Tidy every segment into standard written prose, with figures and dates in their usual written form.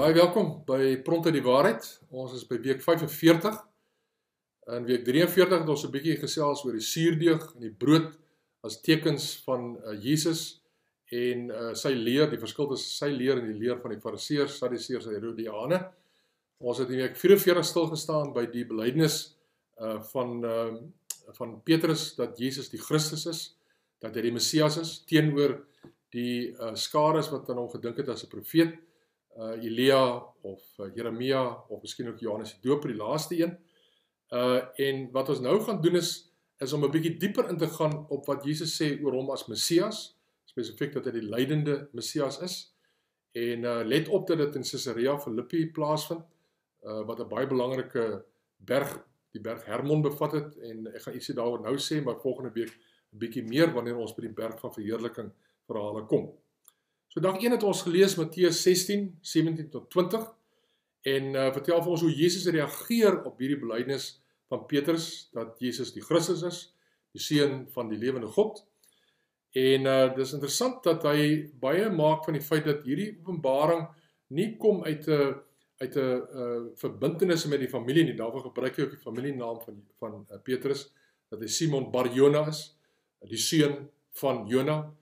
Baie welkom by Pronte die Waarheid. Ons is by week 45. In week 43 het ons 'n bietjie gesels oor die suurdeeg en die brood as tekens van Jesus en sy leer, die verskil tussen sy leer en die leer van die Fariseërs, Sadduseërs en Herodiane. Ons het in week 44 stilgestaan by die belydenis van Petrus dat Jesus die Christus is, dat hy die Messias is, teenoor die skares wat aan hom gedink het as 'n profeet, Elia of Jeremia of miskien ook Johannes die Doper, die laaste een. En wat ons nou gaan doen is om 'n bietjie dieper in te gaan op wat Jesus sê oor hom as Messias, spesifiek dat hy die lydende Messias is. En let op dat dit in Caesarea Philippi plaasvind, wat 'n baie belangrike berg, die berg Hermon bevat het, en ek gaan ietsie daaroor nou sê, maar volgende week 'n bietjie meer wanneer ons by die berg van verheerliking verhale kom. So dag 1 het ons gelees Matteus 16, 17 tot 20 en vertel vir ons hoe Jesus reageer op hierdie belydenis van Petrus dat Jesus die Christus is, die seun van die lewende God. En dis interessant dat hy baie maak van die feit dat hierdie openbaring nie kom uit 'n verbintenis met die familie nie. Daarvoor gebruik hy ook die familienaam van Petrus, dat hy Simon Bar Jona is, die seun van Jona.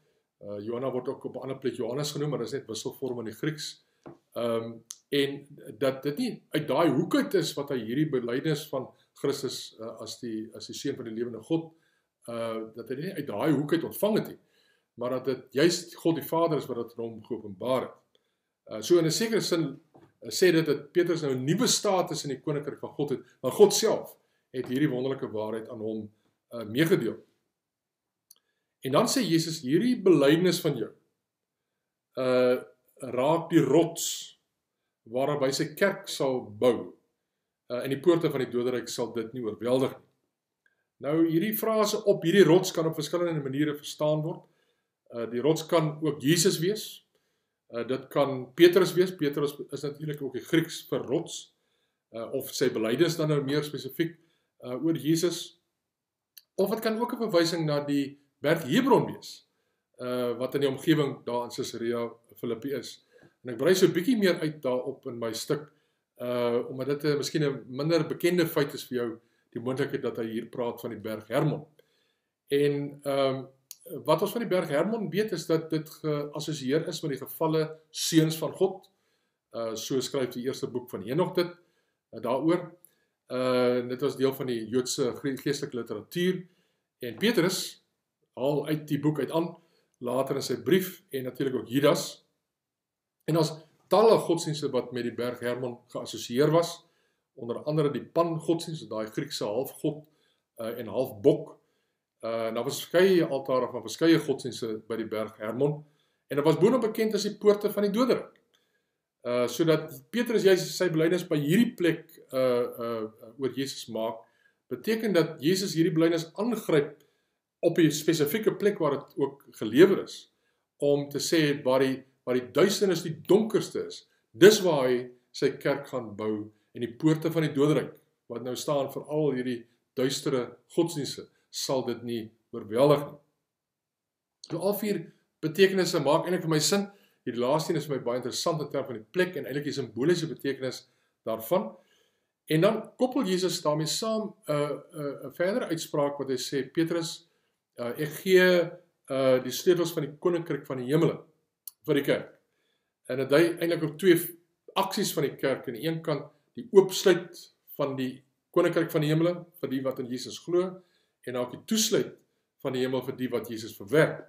Jona word ook op 'n ander plek Johannes genoem, maar dit is net wisselvorm in die Grieks. En dat dit nie uit daai hoek uit is wat hy hierdie belydenis van Christus as die seun van die lewende God, dat hy nie uit daai hoek uit ontvang het nie, maar dat dit juist God die Vader is wat dit aan hom geopenbaar het. So in 'n sekere sin sê dit dat Petrus nou 'n nuwe status in die koninkryk van God het, want God self het hierdie wonderlike waarheid aan hom meegedeel. En dan sê Jesus, hierdie belydenis van jou raak die rots waarop hy sy kerk sal bou, en die poorte van die doderyk sal dit nie oorweldig nie. Nou hierdie frase op hierdie rots kan op verskillende maniere verstaan word. Die rots kan ook Jesus wees, dit kan Petrus wees. Petrus is natuurlik ook die Grieks vir rots, of sy belydenis dan nou meer spesifiek oor Jesus, of het kan ook 'n verwysing na die berg Hebron wees, wat in die omgewing daar in Caesarea Philippi is. En ek brei so 'n bietjie meer uit daarop in my stuk, omdat dit miskien 'n minder bekende feit is vir jou, die moontlikheid dat hy hier praat van die berg Hermon. En wat ons van die berg Hermon weet is dat dit geassosieer is met die gevalle seuns van God. So skryf die eerste boek van Henok dit daaroor. Dit was deel van die Joodse geestelike literatuur. En Petrus haal uit die boek uit aan, later in sy brief, en natuurlik ook Judas. En ons talle godsdienste wat met die berg Hermon geassosieer was, onder andere die Pan-godsdienst, daai Griekse halfgod en halfbok. Daar was verskeie altare van verskeie godsdienste by die berg Hermon, en dit was boonop bekend as die poorte van die doderyk. Sodat Petrus juist sy belydenis by hierdie plek oor Jesus maak, beteken dat Jesus hierdie belydenis aangryp op die spesifieke plek waar dit ook gelewer is, om te sê waar die duisternis die donkerste is, dis waar hy sy kerk gaan bou, en die poorte van die doderyk, wat nou staan vir al hierdie duistere godsdienste, sal dit nie oorweldig nie. So al 4 betekenisse maak eintlik vir my sin. Hierdie laaste een is vir my baie interessant in terme van die plek, en eintlik die simboliese betekenis daarvan. En dan koppel Jesus daarmee saam 'n verdere uitspraak wat hy sê, Petrus, ek gee die sleutels van die koninkryk van die hemele vir die kerk. En dit dui eintlik op 2 aksies van die kerk. Aan die een kant die oopsluit van die koninkryk van die hemele vir die wat in Jesus glo, en ook die toesluit van die hemel vir die wat Jesus verwerp.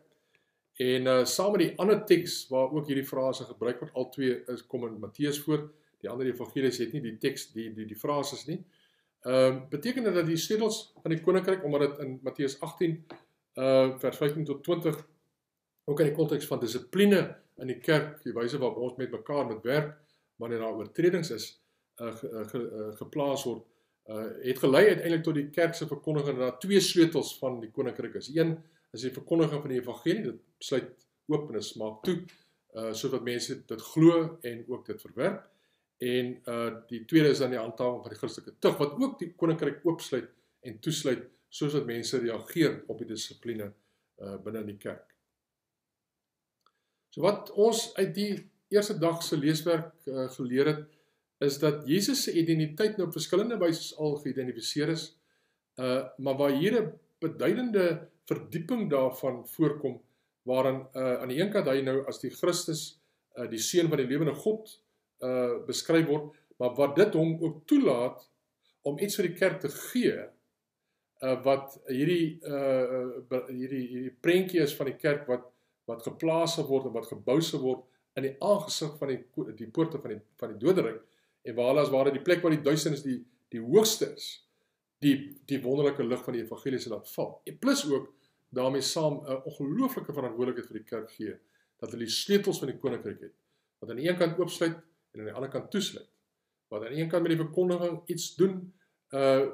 En saam met die ander teks waar ook hierdie frase gebruik word, al 2 kom in Matteus voor, die ander evangelies het nie die teks, die frases nie. Beteken dit dat die sleutels van die koninkryk, omdat dit in Matteus 18 vers 15 tot 20 ook in die konteks van dissipline in die kerk, die wyse waarop ons met mekaar moet werk wanneer daar oortredings is, geplaas word, het gelei uiteindelik tot die kerk se verkondiging dat daar 2 sleutels van die koninkryk is. Een is die verkondiging van die evangelie, dit sluit oop en dit maak toe, sodat mense dit glo en ook dit verwerp. En die tweede is dan die handhawing van die Christelike tug, wat ook die koninkryk oopsluit en toesluit, soos dat mense reageer op die dissipline binne in die kerk. So wat ons uit die eerste dag se leeswerk geleer het, is dat Jesus se identiteit nou op verskillende wyse al geïdentifiseer is, maar waar hier 'n beduidende verdieping daarvan voorkom, waarin aan die een kant hy nou as die Christus, die seun van die lewende God, beskryf word, maar wat dit hom ook toelaat om iets vir die kerk te gee, wat hierdie prentjie is van die kerk wat geplaas word en wat gebou word in die aangesig van die poorte van die doderyk, en waar hulle as ware die plek waar die duisternis die hoogste is, die wonderlike lig van die evangelie se laat val. En plus ook daarmee saam 'n ongelooflike verantwoordelikheid vir die kerk gee, dat hulle die sleutels van die koninkryk het, wat aan die een kant oopsluit en aan die ander kant toesluit. Wat aan die een kant met die verkondiging iets doen,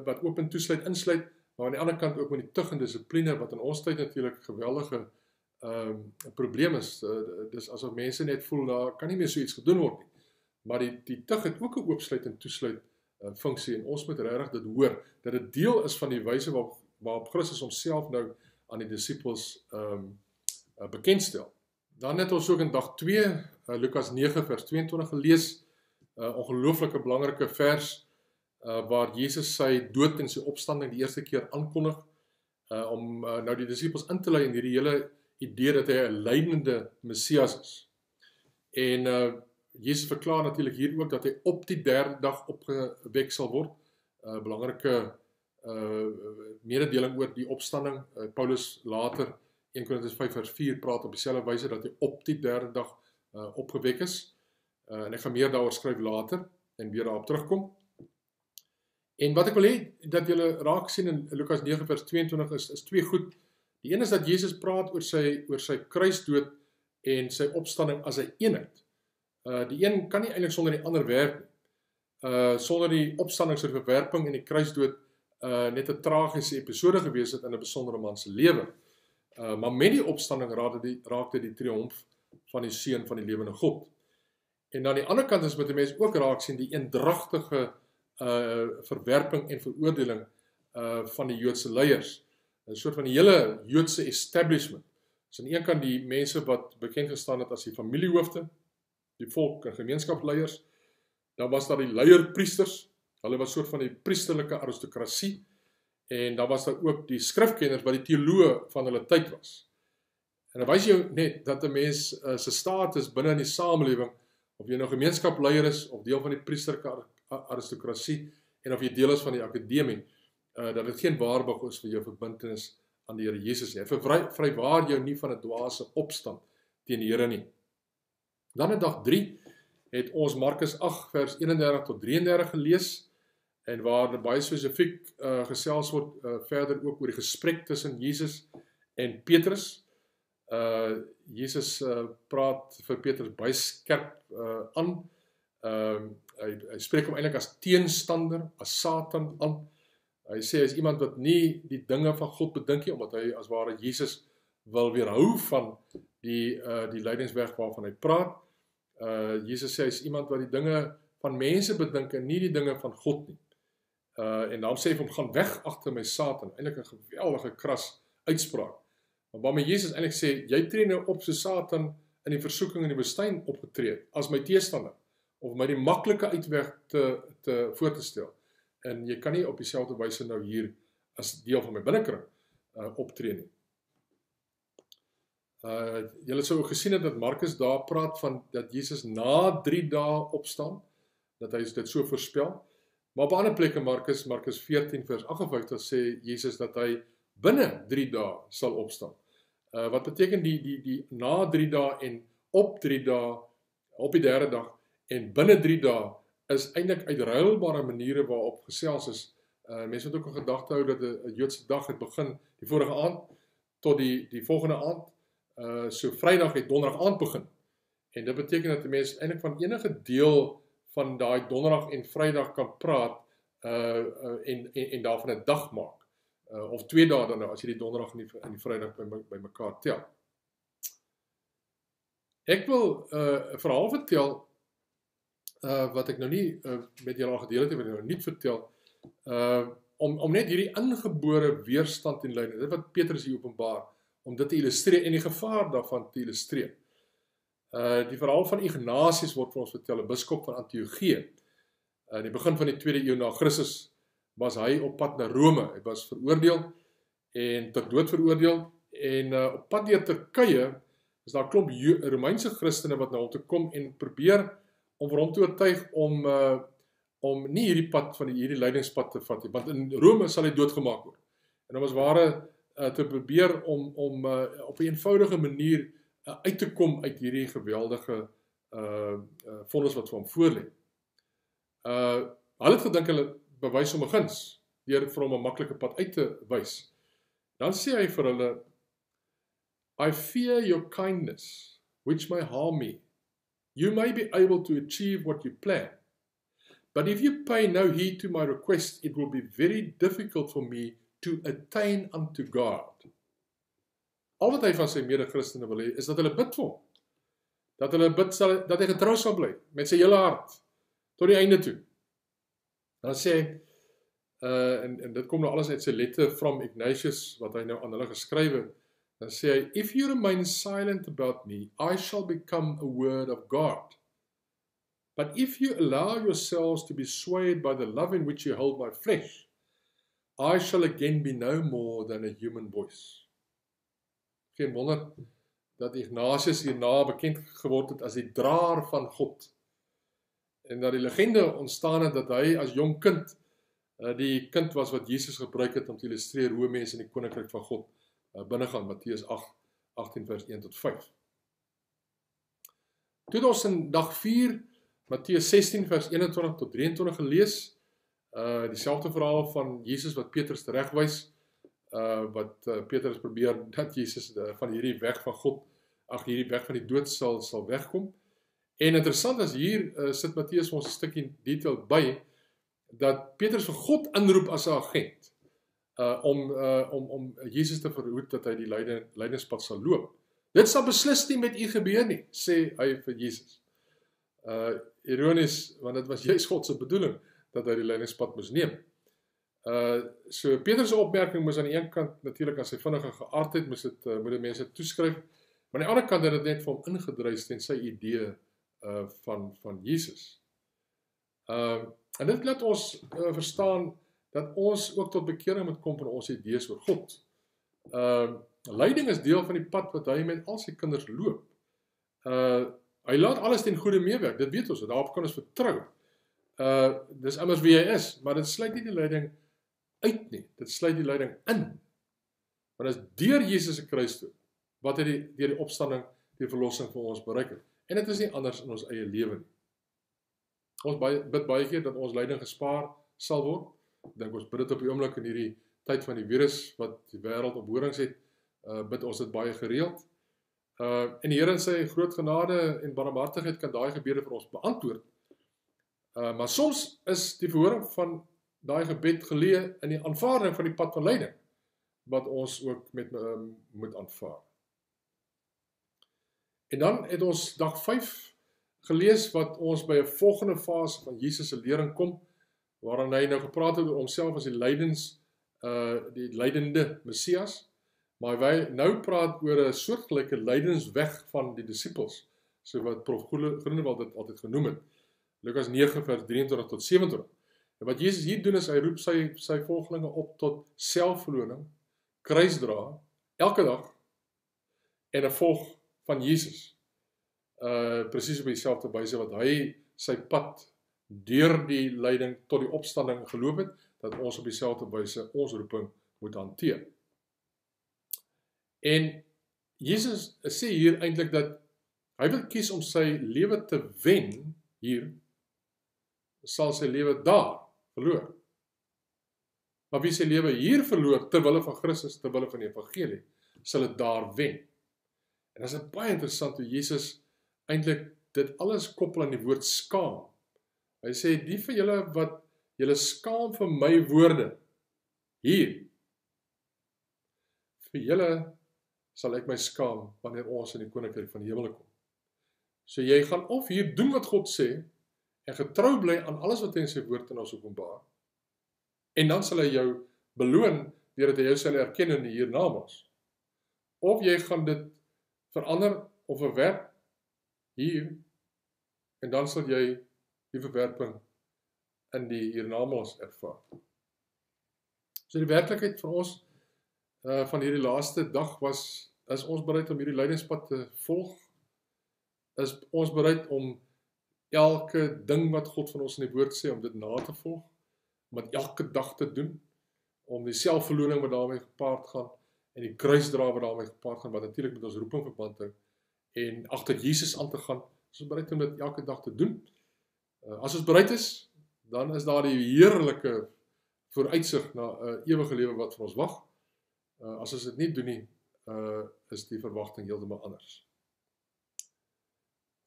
wat oop en toesluit insluit, maar aan die ander kant ook met die tug en dissipline, wat in ons tyd natuurlik geweldige probleem is. Dis asof mense net voel, daar kan nie meer so iets gedoen word nie. Maar die tug het ook 'n oopsluit en toesluit funksie, en ons moet regtig dit hoor, dat dit deel is van die wyse waarop Christus homself nou aan die disippels bekendstel. Dan het ons ook in dag 2, Lukas 9 vers 22 gelees, ongelooflike belangrike vers, waar Jesus sy dood en sy opstanding die eerste keer aankondig, om nou die disippels in te lei in hierdie hele idee dat hy 'n lydende Messias is. En Jesus verklaar natuurlik hier ook dat hy op die derde dag opgewek sal word. Belangrike mededeling oor die opstanding. Paulus later, 1 Korintiërs 5 vers 4, praat op dieselfde wyse dat hy op die derde dag opgewek is. En ek gaan meer daaroor skryf later en weer daarop terugkom. En wat ek wil hê dat julle raak sien in Lukas 9 vers 22 is twee goed. Die een is dat Jesus praat oor sy kruisdood en sy opstanding as 'n eenheid. Die een kan nie eintlik sonder die ander werk nie. Sonder die opstanding se verwerping en die kruisdood net 'n tragiese episode gewees het in 'n besondere man se lewe. Maar met die opstanding raakte die triomf van die seun van die lewende God. En aan die ander kant is met die mense ook raak sien die eendragtige verwerping en veroordeling van die Joodse leiers. 'n soort van die hele Joodse establishment. So aan die een kant die mense wat bekend gestaan het as die familiehoofde, die volk en gemeenskapsleiers, dan was daar die leierpriesters, hulle was soort van die priesterlike aristokrasie, en dan was daar ook die skrifkenners wat die teoloë van hulle tyd was. En dan wys jou net dat 'n mens se status binne in die samelewing, of jy nou gemeenskapsleier is, of deel van die priesterlike aristokrasie, en of jy deel is van die akademie, dat dit geen waarborg is vir jou verbintenis aan die Here Jesus nie. Hy vrywaar jou nie van 'n dwaase opstand teen die Here nie. Dan in dag 3 het ons Markus 8 vers 31 tot 33 gelees, en waar baie spesifiek gesels word verder ook oor die gesprek tussen Jesus en Petrus. Jesus praat vir Petrus baie skerp aan. Hy spreek hom eintlik as teenstander, as Satan aan. Hy sê hy is iemand wat nie die dinge van God bedink nie, omdat hy as ware Jesus wil weerhou van die lydingsweg waarvan hy praat. Jesus sê hy is iemand wat die dinge van mense bedink en nie die dinge van God nie. En dan sê hy vir hom, gaan weg agter my Satan. Eintlik 'n geweldige kras uitspraak. Maar waarmee Jesus eintlik sê, jy tree nou op so Satan in die versoeking in die woestyn opgetree as my teestander, of my die maklike uitweg te voor te stel. En jy kan nie op dieselfde wyse nou hier as deel van my binnekring optree nie. Julle sou ook gesien het dat Markus daar praat van dat Jesus na 3 dae opstaan, dat hy dit so voorspel. Maar op 'n ander plek in Markus 14 vers 58 sê Jesus dat hy binne 3 dae sal opstaan. Wat beteken die na 3 dae en op 3 dae, op die derde dag en binne 3 dae is eintlik uitruilbare maniere waarop gesels is. Mense moet ook 'n gedagte hou dat 'n Joodse dag het begin die vorige aand tot die volgende aand. So Vrydag het Donderdag aand begin. En dit beteken dat die mense eintlik van enige deel van daai Donderdag en Vrydag kan praat en daarvan 'n dag maak. Of 2 dae dan nou, as jy die Donderdag en die Vrydag by mekaar tel. Ek wil 'n verhaal vertel wat ek nou nie met julle al gedeel het, wat ek nou nie vertel, om net hierdie ingebore weerstand en lyding, dit wat Petrus hier openbaar, om dit te illustreer en die gevaar daarvan te illustreer. Die verhaal van Ignatius word vir ons vertel, 'n biskop van Antiochië. In die begin van die 2de eeu na Christus was hy op pad na Rome. Hy was veroordeel en tot dood veroordeel en op pad deur Turkye is daar 'n klomp Romeinse Christene wat na hom toe kom en probeer om vir hom te oortuig om nie hierdie lydingspad te vat nie, want in Rome sal hy doodgemaak word. En om as ware te probeer om op 'n eenvoudige manier uit te kom uit hierdie geweldige vonnis wat vir hom voorlê. Hulle het gedink hulle bewys hom 'n guns deur vir hom 'n maklike pad uit te wys. Dan sê hy vir hulle, I fear your kindness, which may harm me. You may be able to achieve what you plan. But if you pay no heed to my request, it will be very difficult for me to attain unto God. Al wat hy van sy mede-Christene wil hê, is dat hulle bid vir hom. Dat hulle bid dat hy getrou sal bly, met sy hele hart, tot die einde toe. Dan sê hy, en dit kom nou alles uit sy letter from Ignatius, wat hy nou aan hulle geskryf het, dan sê hy, if you remain silent about me, I shall become a word of God. But if you allow yourselves to be swayed by the love in which you hold my flesh, I shall again be no more than a human voice. Geen wonder dat Ignatius hierna bekend geword het as die draer van God. En dat die legende ontstaan het dat hy as jong kind, die kind was wat Jesus gebruik het om te illustreer hoe mense in die koninkryk van God binnegaan, Matteus 18 vers 1 tot 5. Toe het ons in dag 4, Matteus 16 vers 21 tot 23 gelees, dieselfde verhaal van Jesus wat Petrus teregwys, wat Petrus probeer dat Jesus van hierdie weg van God, hierdie weg van die dood sal wegkom. En interessant is hier, sit Matteus vir ons 'n stukkie detail by, dat Petrus vir God inroep as 'n agent, om Jesus te verhoed dat hy die lydingspad sal loop. Dit sal beslis nie met u gebeur nie, sê hy vir Jesus. Ironies, want dit was juist God se bedoeling, dat hy die lydingspad moes neem. So Petrus se opmerking moes aan die een kant natuurlik aan sy vinnige geaardheid, moet die mense toeskryf, maar aan die ander kant het dit net vir hom ingedruis teen sy idee van Jesus. En dit laat ons verstaan dat ons ook tot bekering moet kom van ons idees oor God. Lyding is deel van die pad wat hy met al sy kinders loop. Hy laat alles ten goeie meewerk, dit weet ons, daarop kan ons vertrou. Dis immers wie hy is, maar dit sluit nie die lyding uit nie, dit sluit die lyding in. Want dit is deur Jesus se kruisdood wat hy deur die opstanding die verlossing vir ons bereik het. En dit is nie anders in ons eie lewe nie. Ons bid baie keer dat ons lyding gespaar sal word. Ek dink ons bid dit op die oomblik in hierdie tyd van die virus wat die wêreld op horings het, bid ons dit baie gereeld. En die Here in sy groot genade en barmhartigheid kan daai gebede vir ons beantwoord. Maar soms is die verhoring van daai gebed geleë in die aanvaarding van die pad van lyding, wat ons ook moet aanvaar. En dan het ons dag 5 gelees wat ons by 'n volgende fase van Jesus se lering kom, waarin hy nou gepraat het oor homself as die lydende Messias, maar hy nou praat oor 'n soortgelyke lydensweg van die disippels, so wat Prof Groenewald dit altyd genoem het. Lukas 9 vers 23 tot 27. En wat Jesus hier doen is, hy roep sy volgelinge op tot selfverloning, kruisdra, elke dag, en 'n volg van Jesus. Presies op dieselfde wyse wat hy sy pad deur die lyding tot die opstanding geloop het, dat ons op dieselfde wyse ons roeping moet hanteer. En Jesus sê hier eintlik dat hy wil kies om sy lewe te wen hier, sal sy lewe daar verloor. Maar wie sy lewe hier verloor, terwille van Christus, terwille van die evangelie, sal dit daar wen. En dit is baie interessant hoe Jesus eintlik dit alles koppel aan die woord skaam. Hy sê, die van julle wat julle skaam vir my woorde, hier, vir julle sal ek my skaam, wanneer ons in die koninkryk van die hemel kom. So jy gaan of hier doen wat God sê, en getrou bly aan alles wat hy in sy woord in ons openbaar, en dan sal hy jou beloon, deurdat hy jou sal erken in die hiernamaals. Of jy gaan dit verander of verwerp, hier, en dan sal jy die verwerping in die hiernamaals ervaar. So die werklikheid vir ons van hierdie laaste dag is ons bereid om hierdie lydingspad te volg? Is ons bereid om elke ding wat God van ons in die woord sê, om dit na te volg, om dit elke dag te doen, om die selfverloning wat daarmee gepaard gaan, en die kruisdra wat daarmee gepaard gaan, wat natuurlik met ons roeping verband hou, en agter Jesus aan te gaan, is ons bereid om dit elke dag te doen. As ons bereid is, dan is daar die heerlike vooruitsig na 'n ewige lewe wat vir ons wag. As ons dit nie doen nie, is die verwagting heeltemal anders.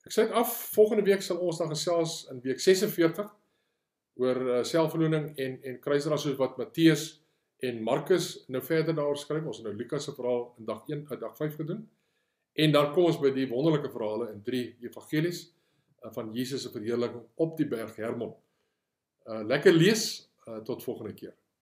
Ek sluit af, volgende week sal ons dan gesels in week 46 oor selfverloning en kruisdra, soos wat Matteus en Markus nou verder daaroor skryf. Ons het nou Lukas se verhaal in dag 1 uit dag 5 gedoen. En dan kom ons by die wonderlike verhale in 3 evangelies van Jesus se verheerliking op die berg Hermon. Lekker lees, tot volgende keer.